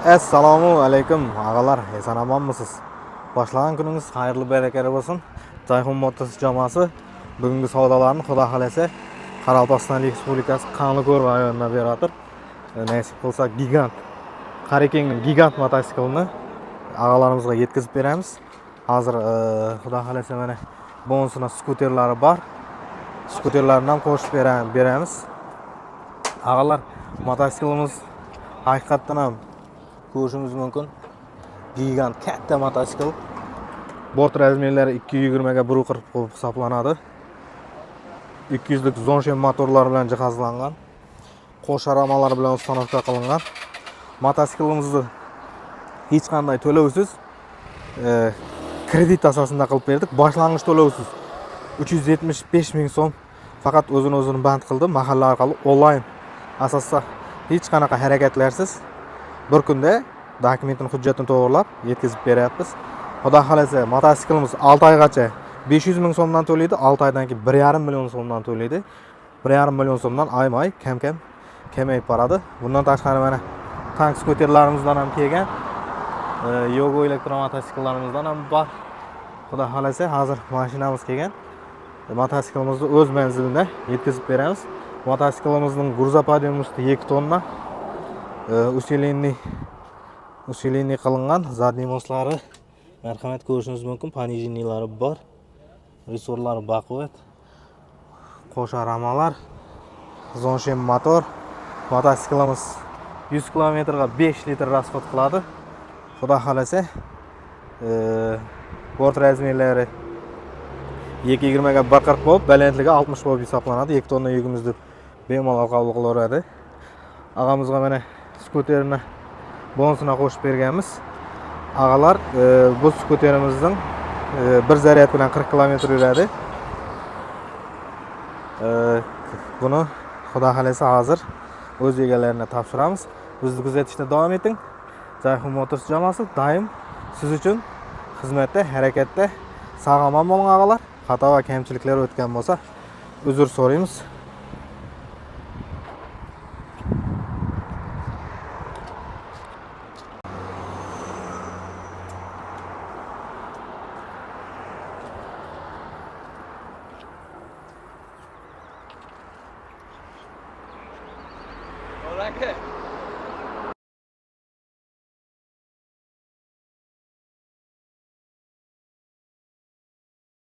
Assalomu alaykum ağalar, esan amonmisiz? Boshlagan kuningiz xayrli barakali bo'lsin. Jayhun Motors jamoasi bugungi savdolarni Xudo xolasa Qoraqalpog'iston Respublikasi Qanliko'r rayonida beradir. Nasib qilsa gigant Qarekengning gigant mototsiklini ağalarimizga yetkazib beramiz. Hozir Xudo xolasa mana bonusina skuterlari bor. Skuterlarni ham qo'shib beramiz. Ağalar, mototsiklimiz haqiqatan ham ko'rishimiz mumkin. Gigant katta mototsikl. Bort razmerlari 220 ga 140 hisoblanadi. 200 lik Zonshen motorlar bilan jihozlangan. Qo'sharamalar bilan ustanovka qilingan. Mototsiklimizni hech qanday to'lovsiz kredit asosida qilib berdik. Boshlang'ich to'lovsiz 375 ming so'm faqat o'zini band qildi. Mahalla orqali onlayn asosda hech qanaqa harakatlarsiz bir kunda dokumentini hujjatini to'g'rilab yetkazib beryapmiz. Xudo xolasa mototsiklimiz 6 oygacha 500 ming so'mdan to'laydi, 6 oydan keyin 1,5 million so'mdan to'laydi. 1,5 million so'mdan oyma-oy kam-kam kamayib boradi. Bundan tashqari mana tank skuterlarimizdan ham kelgan, Yogo elektromototsiklarimizdan ham bor. Xudo xolasa hozir mashinamiz kelgan. Mototsiklimizni o'z manzilida yetkazib beramiz. Mototsiklımızın gruzapadiyum üstü 2 tonna. Usilenli kılıngan zadniy moslari marhamat ko'rishingiz mumkin. Panijinilari bor. Resorlari baquvvat. Qo'sharamalar, Zonshen motor. Mototsiklimiz 100 km ga 5 litr rasxod qiladi. Xudo xolasa bort razmerlari 220 ga 140 bo'lib, balandligi 60 bo'lib hisoblanadi. 2 tonna yukimizni bemalol qabul qilaveradi. Ağamızga mana skuterini bonusuna qo'shib berganmiz. Ağalar, bu skuterimizning bir zaryad bilan 40 km yuradi. Buni Xudo xolasa hozir o'z egalariga topshiramiz. Bizni kuzatishda davom eting. Jayhun Motors jamoasi doim siz uchun xizmatda, harakatda. Sog'lom bo'ling ağalar. Xato va kamchiliklar o'tgan bo'lsa, uzr so'raymiz. Hola, ¿qué?